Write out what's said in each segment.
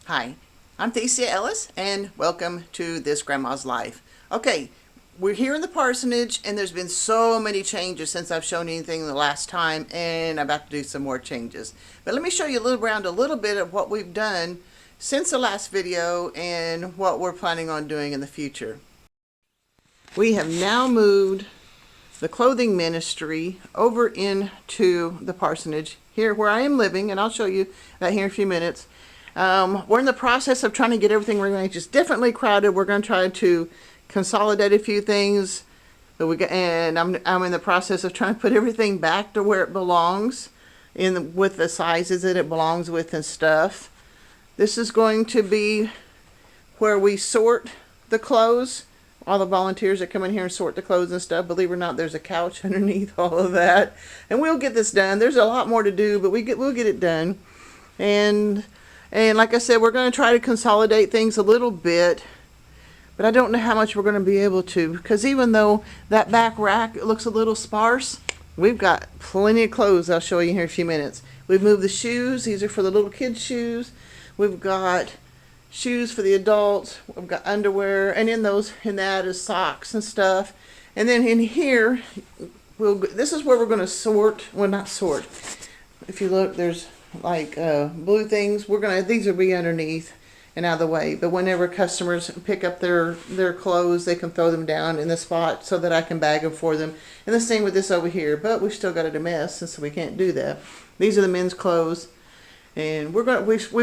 Hi, I'm theciaellis and welcome to This Grandma's Life. Okay, we're here in the parsonage and there's been so many changes since I've shown anything the last time, and I'm about to do some more changes. But let me show you around a little bit of what we've done since the last video and what we're planning on doing in the future. We have now moved the clothing ministry over into the parsonage here where I am living, and I'll show you that here in a few minutes. We're in the process of trying to get everything rearranged. It's definitely crowded. We're going to try to consolidate a few things, but I'm in the process of trying to put everything back to where it belongs, with the sizes that it belongs with and stuff. This is going to be where we sort the clothes. All the volunteers that come in here and sort the clothes and stuff. Believe it or not, there's a couch underneath all of that, and we'll get this done. There's a lot more to do, but we'll get it done. And like I said, we're going to try to consolidate things a little bit, but I don't know how much we're going to be able to, because even though that back rack looks a little sparse, we've got plenty of clothes. I'll show you here in a few minutes. We've moved the shoes. These are for the little kids' shoes. We've got shoes for the adults. We've got underwear, and in that is socks and stuff. And then in here, this is where we're going to sort. Well, not sort. If you look, there's like blue things. These will be underneath and out of the way, but whenever customers pick up their clothes, they can throw them down in the spot so that I can bag them for them. And the same with this over here, but we've still got it a mess, and so we can't do that. These are the men's clothes, and we've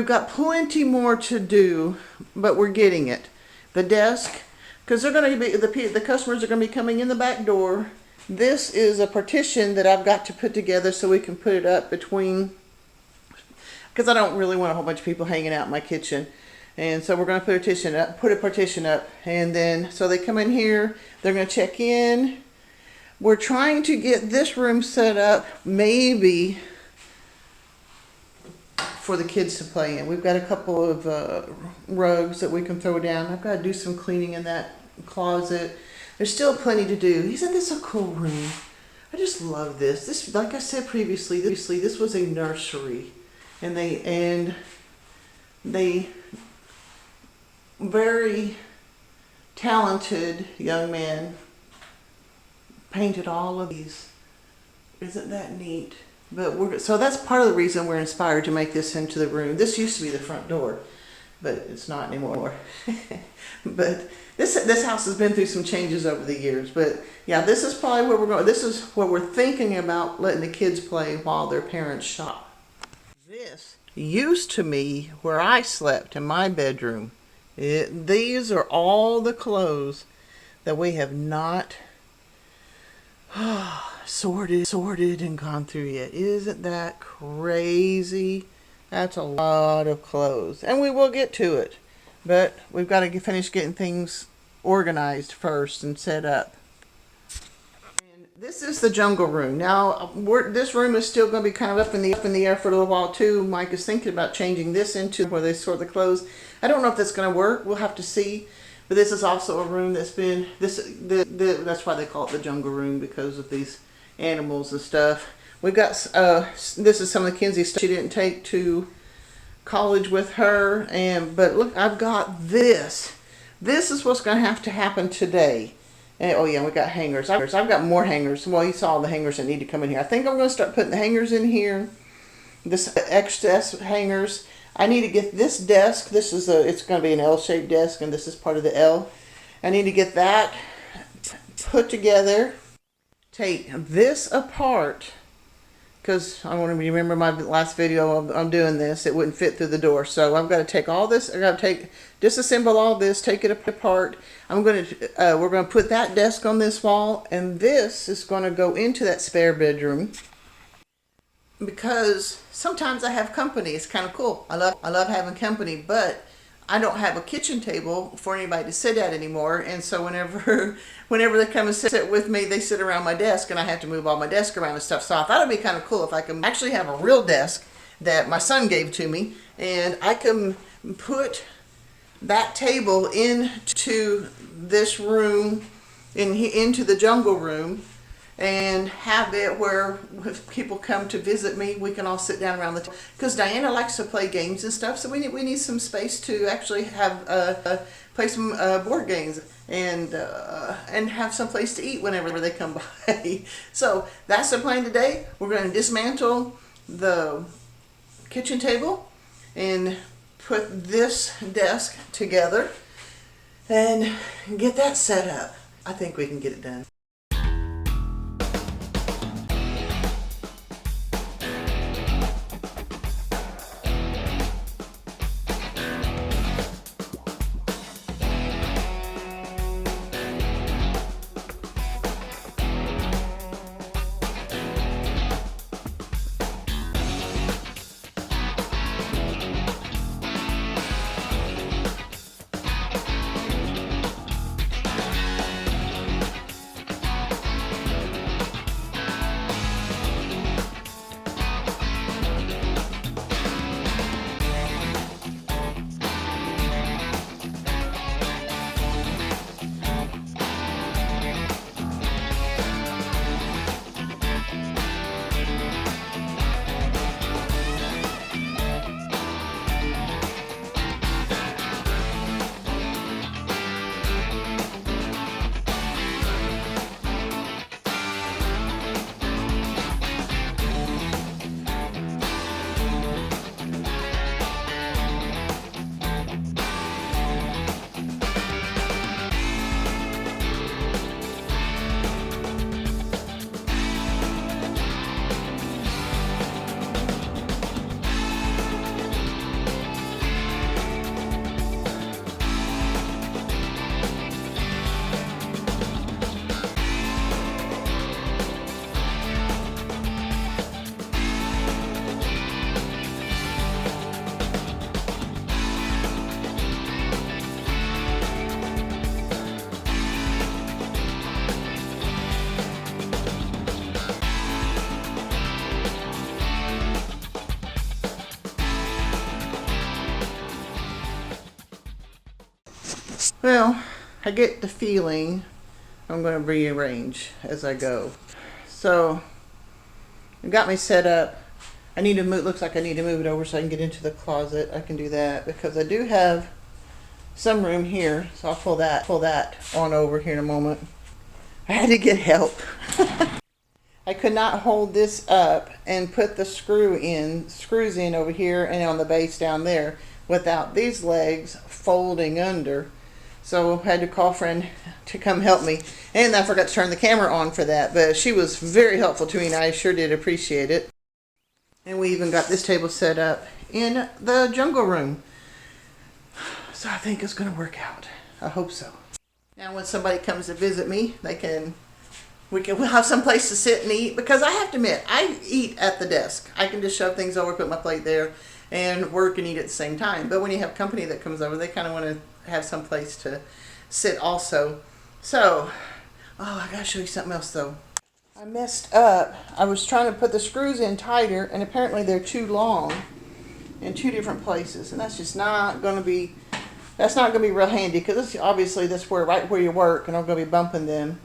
got plenty more to do, but we're getting it. The desk, because they're going to be the customers are going to be coming in the back door. This is a partition that I've got to put together so we can put it up between, because I don't really want a whole bunch of people hanging out in my kitchen. And so we're going to put a partition up, and then so they come in here, they're going to check in. We're trying to get this room set up maybe for the kids to play in. We've got a couple of rugs that we can throw down. I've got to do some cleaning in that closet. There's still plenty to do. Isn't this a cool room? I just love this. This, like I said previously, this was a nursery. And they very talented young man painted all of these. Isn't that neat? But so that's part of the reason we're inspired to make this into the room. This used to be the front door, but it's not anymore. But this house has been through some changes over the years. But yeah, this is probably where we're going. This is where we're thinking about letting the kids play while their parents shop. This used to be where I slept in my bedroom. These are all the clothes that we have not sorted and gone through yet. Isn't that crazy? That's a lot of clothes, and we will get to it, but we've got to finish getting things organized first and set up. This is the jungle room. Now, this room is still going to be kind of up in the air for a little while too. Mike is thinking about changing this into where they sort the clothes. I don't know if that's going to work. We'll have to see. But this is also a room that's been that's why they call it the jungle room, because of these animals and stuff. We've got this is some of the Kinsey stuff she didn't take to college with her, but look, I've got this. This is what's going to have to happen today. And, oh yeah, we got hangers. I've got more hangers. Well, you saw all the hangers that need to come in here. I think I'm going to start putting the hangers in here. This excess hangers. I need to get this desk. It's going to be an L-shaped desk, and this is part of the L. I need to get that put together. Take this apart, because I want to remember my last video I'm doing this. It wouldn't fit through the door, so I've got to take all this. I've got to disassemble all this, take it apart. We're going to put that desk on this wall, and this is going to go into that spare bedroom, because sometimes I have company. It's kind of cool. I love having company, but I don't have a kitchen table for anybody to sit at anymore. And so whenever they come and sit with me, they sit around my desk, and I have to move all my desk around and stuff. So I thought it'd be kind of cool if I could actually have a real desk that my son gave to me, and I can put that table into this room, into the jungle room, and have it where if people come to visit me, we can all sit down around the table. Because Diana likes to play games and stuff, so we need some space to actually have play some board games and have some place to eat whenever they come by. So that's the plan today. We're going to dismantle the kitchen table and put this desk together and get that set up. I think we can get it done. Well, I get the feeling I'm going to rearrange as I go. So, it got me set up. I need to move, looks like I need to move it over so I can get into the closet. I can do that because I do have some room here. So I'll pull that on over here in a moment. I had to get help. I could not hold this up and put the screws in over here and on the base down there without these legs folding under. So I had to call a friend to come help me. And I forgot to turn the camera on for that, but she was very helpful to me and I sure did appreciate it. And we even got this table set up in the jungle room. So I think it's going to work out. I hope so. Now when somebody comes to visit me, we'll have some place to sit and eat, because I have to admit, I eat at the desk. I can just shove things over, put my plate there, and work and eat at the same time. But when you have company that comes over, they kind of want to have some place to sit also. So, I gotta show you something else though. I messed up. I was trying to put the screws in tighter, and apparently they're too long in two different places, and that's just not going to be. That's not going to be real handy, because obviously that's right where you work, and I'm going to be bumping them.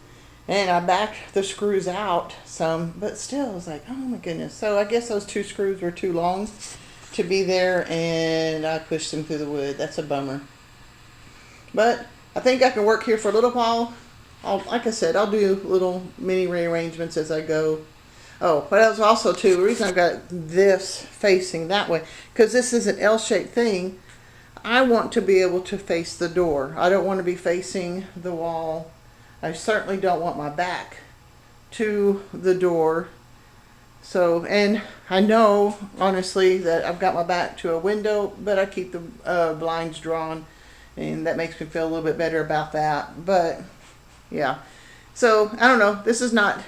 And I backed the screws out some, but still, I was like, oh my goodness. So I guess those two screws were too long to be there, and I pushed them through the wood. That's a bummer. But I think I can work here for a little while. Like I said, I'll do little mini rearrangements as I go. Oh, but that was also too, the reason I've got this facing that way, because this is an L-shaped thing. I want to be able to face the door. I don't want to be facing the wall. I certainly don't want my back to the door. So, and I know, honestly, that I've got my back to a window, but I keep the blinds drawn, and that makes me feel a little bit better about that. But, yeah. So, I don't know. This is not,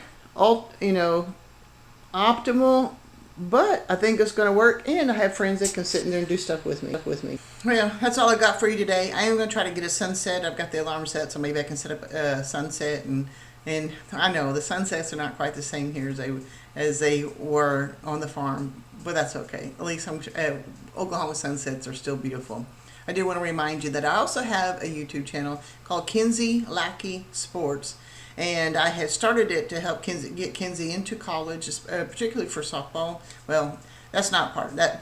optimal, but I think it's going to work, and I have friends that can sit in there and do stuff with me. Well, that's all I got for you today. I am going to try to get a sunset. I've got the alarm set, so maybe I can set up a sunset, and I know the sunsets are not quite the same here as they were on the farm, but that's okay. At least Oklahoma sunsets are still beautiful. I do want to remind you that I also have a YouTube channel called Kinsey Lackey Sports, And I had started it to help get Kinsey into college, particularly for softball. Well, that's not part of it.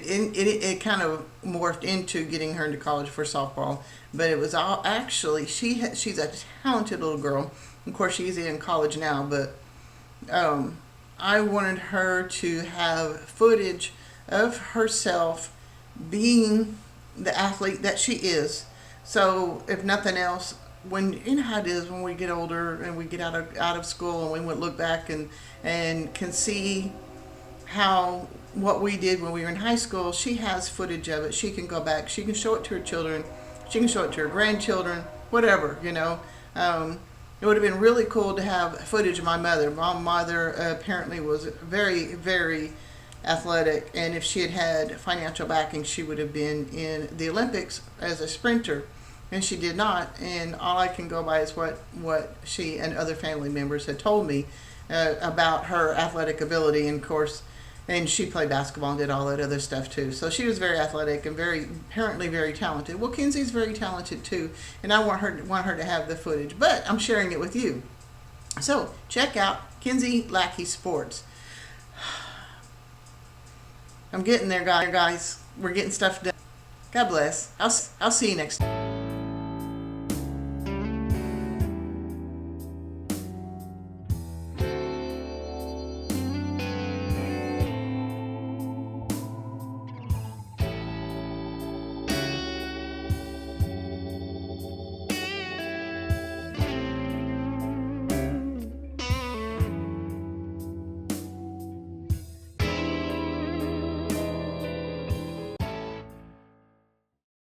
It kind of morphed into getting her into college for softball, but it was all actually she's a talented little girl. Of course, she's in college now, but I wanted her to have footage of herself being the athlete that she is. So if nothing else, when you know how it is when we get older and we get out of school and we would look back and can see how what we did when we were in high school, she has footage of it. She can go back. She can show it to her children. She can show it to her grandchildren. Whatever, you know. It would have been really cool to have footage of my mother. My mother apparently was very, very athletic, and if she had had financial backing, she would have been in the Olympics as a sprinter, and she did not. And all I can go by is what she and other family members had told me about her athletic ability. And of course, and she played basketball and did all that other stuff too. So she was very athletic and apparently very talented. Well, Kinsey's very talented too, and I want her to have the footage, but I'm sharing it with you. So check out Kinsey Lackey Sports. I'm getting there, guys. We're getting stuff done. God bless. I'll see you next time.